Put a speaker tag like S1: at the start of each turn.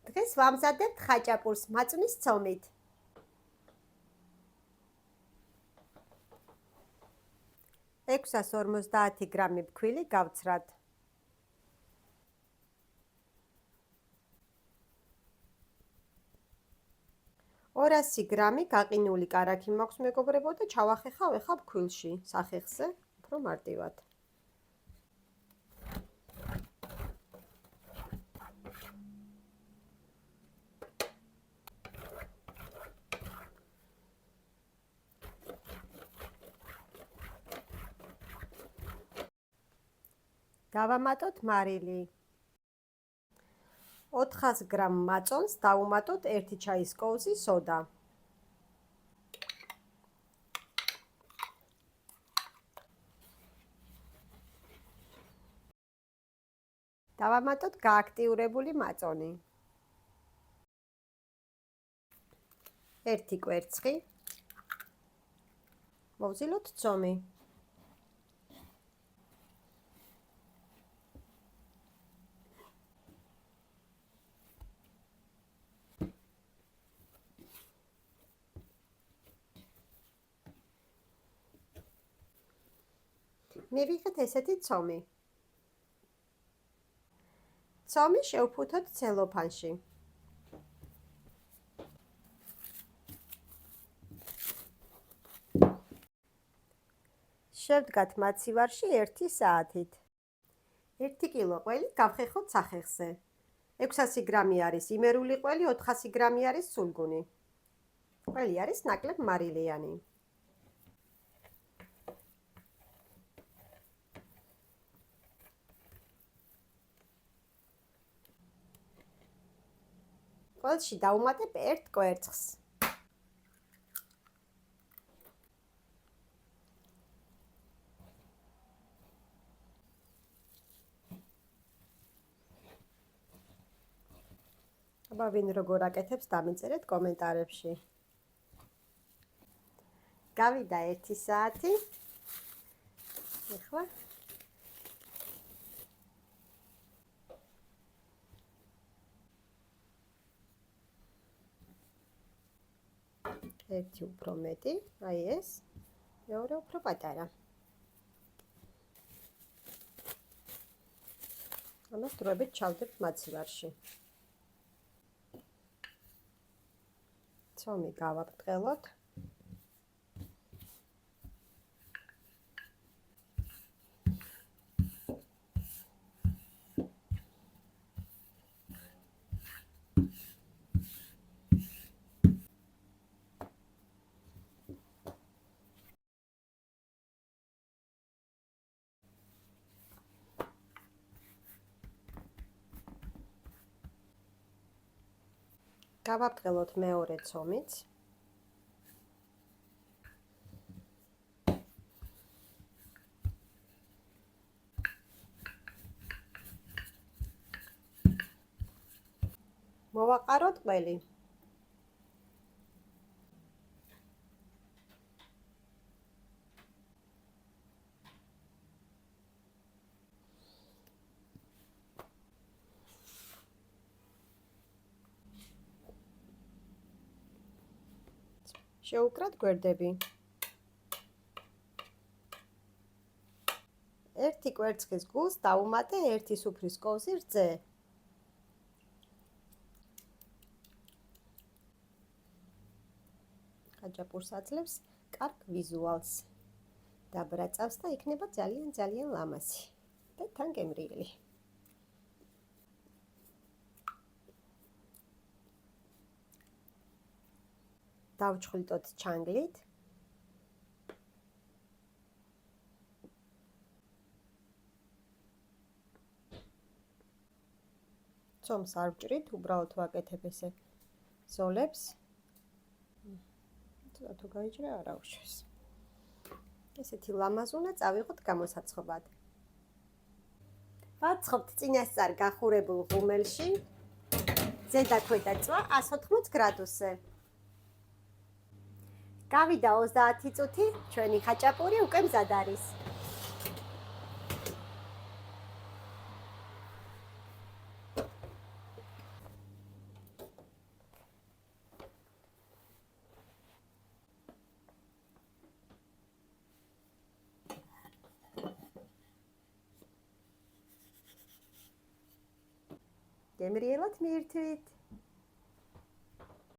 S1: დღეს ვამზადებთ ხაჭაპურს მაწვნის ცომით. 650 გრამი ფქვილი გავცრად. 200 გრამი გაყინული კარაქი მაქვს მეგობრებო და ჩავახეხავ ეხა ფქვილში, სახეხზე, უფრო მარტივად. დავამატოთ მარილი. 400 გრამ მაწონს დავუმატოთ 1 ჩაის კოვზი სოდა. დავამატოთ გააქტიურებული მაწონი. 1 კვერცხი. მოვზილოთ ცომი. მივიღეთ ესეთი ცომი. ცომი შევფუთოთ ცელოფანში. შევდგათ მაცივარში 1 საათით. 1 კილო ყველი გავხეხოთ სახეხზე. 600 გრამი არის იმერული ყველი, 400 გრამი არის სულგუნი. ყველი არის ნაკლებ მარილიანი. ყველში დავუმატებ 1 კვერცხს. აბა ვინ როგორ აკეთებს დამიწერეთ კომენტარებში. გავიდა 1 საათი. ეხლა ერთი უფრო მეტი, აი ეს, მეორე უფრო პატარა. ამას დროებით ჩავდებთ მაცივარში. ცომი გავაბრტყელოთ. გავაბრტყელოთ მეორე ცომიც. მოვაყაროთ ყველი. შევუკრათ გვერდები. 1 კვერცხის გულს დავუმატე 1 სუფრის კოვზი რძე. ხაჭაპურს აძლევს კარგ ვიზუალს. დაბრაწავს და იქნება ძალიან ლამაზი და თან გემრიელი. დავჩხლიტოთ ჩანგლით. ცომს არ ვჭრით, უბრალოდ ვაკეთებ ესე ზოლებს. თუ გაიჭრა არა უშავს. ესეთი ლამაზ უნდა წავიღოთ გამოსაცხობად. ვაცხობთ წინასწარ გახურებულ ღუმელში. ზედა ქვედა წვა 180 გრადუსზე. გავიდა 30 წუთი, ჩვენი ხაჭაპური უკვე მზად არის. გემრიელად მიირთვით.